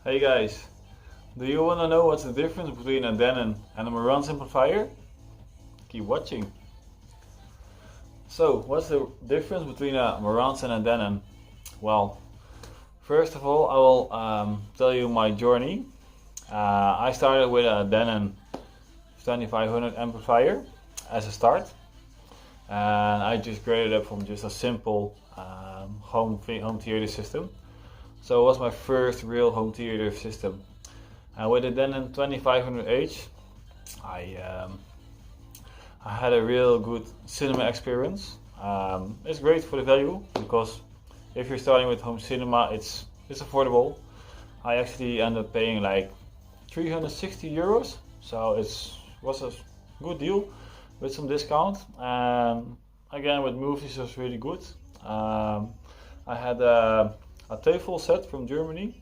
Hey guys, do you want to know what's the difference between a Denon and a Marantz amplifier? Keep watching. So, what's the difference between a Marantz and a Denon? Well, first of all, I will tell you my journey. I started with a Denon 2500 amplifier as a start, and I just graded up from just a simple home theater system. So it was my first real home theater system. With the Denon 2500H, I had a real good cinema experience. It's great for the value because if you're starting with home cinema, it's affordable. I actually ended up paying like 360 euros, so it was a good deal with some discount. Again, with movies, it was really good. I had a table set from Germany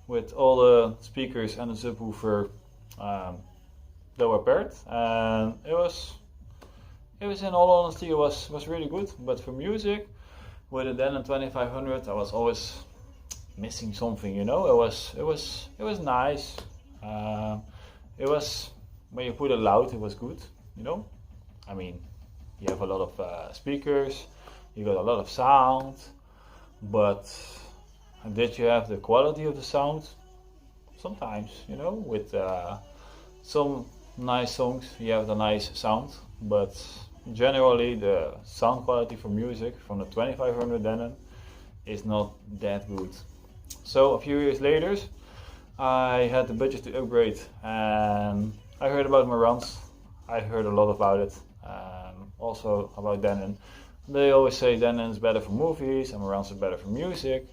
with all the speakers and the subwoofer that were paired, and it was in all honesty it was really good. But for music, with the Denon 2500, I was always missing something, you know. It was nice. It was, when you put it loud, it was good, you know. I mean, you have a lot of speakers, you got a lot of sound, but did you have the quality of the sound? Sometimes, you know, with some nice songs you have the nice sound, but generally the sound quality for music from the 2500 Denon is not that good. So a few years later, I had the budget to upgrade, and I heard about Marantz. I heard a lot about it, also about Denon. They always say Denon is better for movies and Marantz is better for music.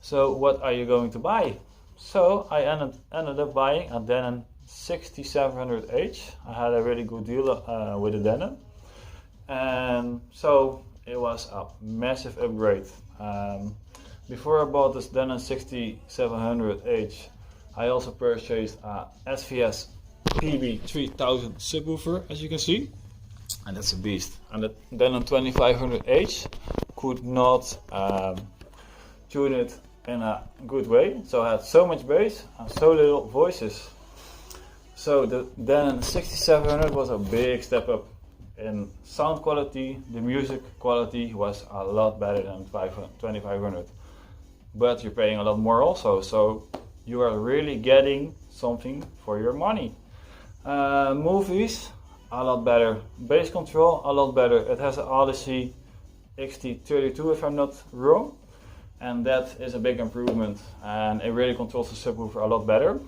So what are you going to buy? So I ended up buying a Denon 6700H. I had a really good deal with the Denon, and so it was a massive upgrade. Before I bought this Denon 6700H, I also purchased a SVS PB3000 subwoofer, as you can see, and that's a beast. And the Denon 2500H could not tune it in a good way, so I had so much bass and so little voices. So the Denon 6700 was a big step up in sound quality. The music quality was a lot better than 2500, but you're paying a lot more also, so you are really getting something for your money. Movies, a lot better. Bass control, a lot better. It has an Odyssey XT32 if I'm not wrong, and that is a big improvement, and it really controls the subwoofer a lot better.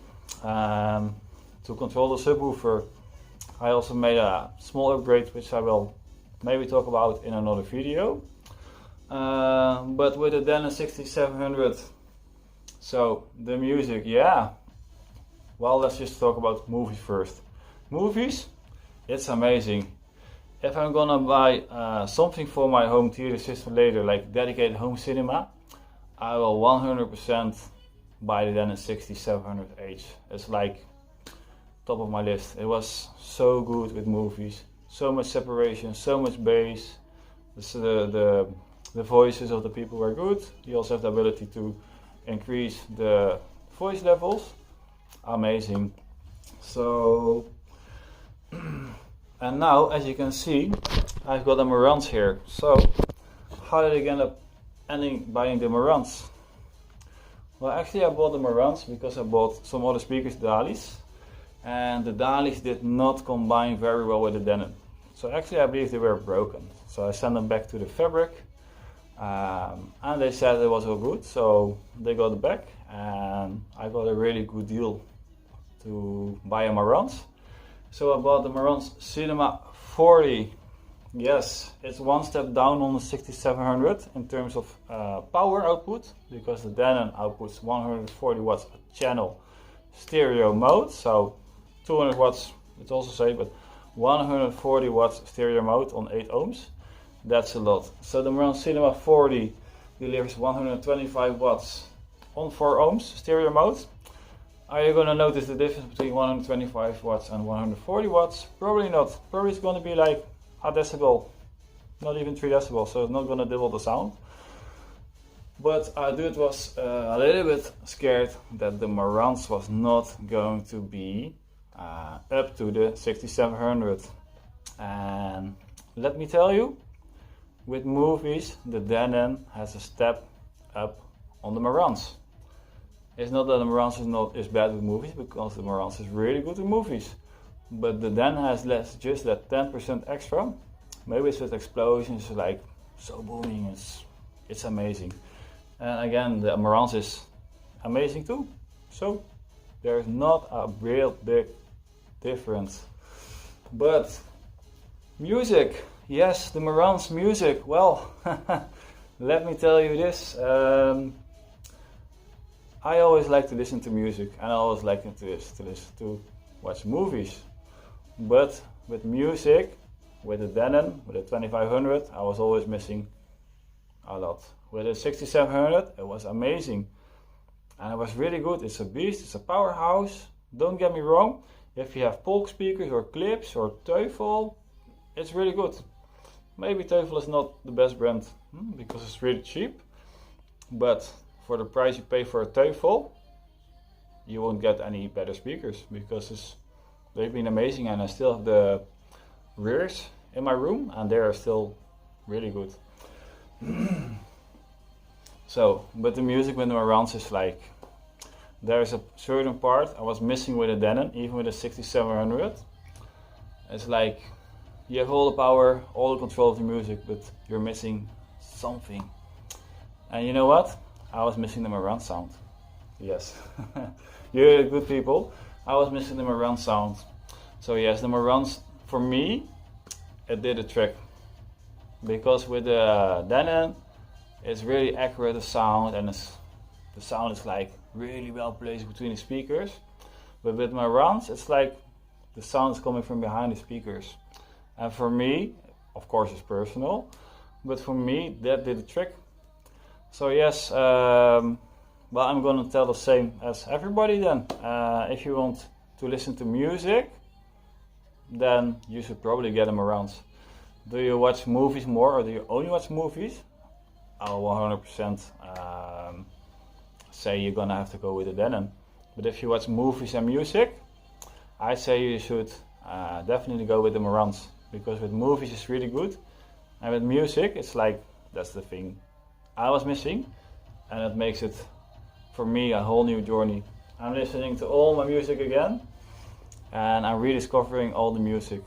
To control the subwoofer, I also made a small upgrade, which I will maybe talk about in another video. But with the Denon 6700, so the music, yeah. Well, let's just talk about movies first. Movies, it's amazing. If I'm gonna buy something for my home theater system later, like dedicated home cinema, I will 100% buy the Denon 6700H. It's like top of my list. It was so good with movies. So much separation, so much bass. The voices of the people were good. You also have the ability to increase the voice levels. Amazing. So, and now, as you can see, I've got a Marantz here. So, how did I end up buying the Marantz? Well, actually I bought the Marantz because I bought some other speakers, Dalis, and the Dalis did not combine very well with the Denon. So actually I believe they were broken. So I sent them back to the fabric, and they said it was all good, so they got it back, and I got a really good deal to buy a Marantz. So I bought the Marantz Cinema 40. Yes, it's one step down on the 6700 in terms of power output, because the Denon outputs 140 watts a channel stereo mode, so 200 watts it's also say, but 140 watts stereo mode on 8 ohms. That's a lot. So the Marantz Cinema 40 delivers 125 watts on 4 ohms stereo mode. Are you going to notice the difference between 125 watts and 140 watts? Probably not. Probably it's going to be like a decibel, not even 3 decibels, so it's not going to double the sound. But I was a little bit scared that the Marantz was not going to be up to the 6700. And let me tell you, with movies, the Denon has a step up on the Marantz. It's not that the Marantz is bad with movies, because the Marantz is really good with movies. But the Denon has just that 10% extra. Maybe it's with explosions, like so booming, it's amazing. And again, the Marantz is amazing too. So there's not a real big difference. But music, yes, the Marantz music. Well, let me tell you this. I always like to listen to music, and I always like to watch movies. But with music, with the Denon, with the 2500, I was always missing a lot. With the 6700, it was amazing. And it was really good. It's a beast, it's a powerhouse. Don't get me wrong. If you have Polk speakers or clips or Teufel, it's really good. Maybe Teufel is not the best brand because it's really cheap. But for the price you pay for a Teufel, you won't get any better speakers because they've been amazing, and I still have the rears in my room and they are still really good. So, but the music with the Marantz is like, there's a certain part I was missing with the Denon, even with the 6700. It's like, you have all the power, all the control of the music, but you're missing something. And you know what? I was missing the Marantz sound. Yes, you're good people. I was missing the Marantz sound. So yes, the Marantz, for me, it did a trick. Because with the Denon, it's really accurate, the sound, and the sound is like really well placed between the speakers. But with Marantz, it's like the sound is coming from behind the speakers. And for me, of course it's personal, but for me that did the trick. So yes, well, I'm gonna tell the same as everybody then. If you want to listen to music, then you should probably get a Marantz. Do you watch movies more, or do you only watch movies? I'll 100% say you're gonna have to go with the Denon. But if you watch movies and music, I say you should definitely go with the Marantz, because with movies it's really good, and with music it's like, that's the thing I was missing, and it makes it for me a whole new journey. I'm listening to all my music again, and I'm rediscovering all the music.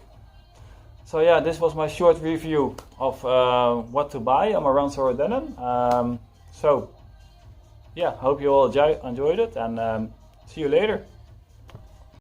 So yeah, this was my short review of what to buy, a Marantz or a Denon. So yeah, hope you all enjoyed it, and see you later.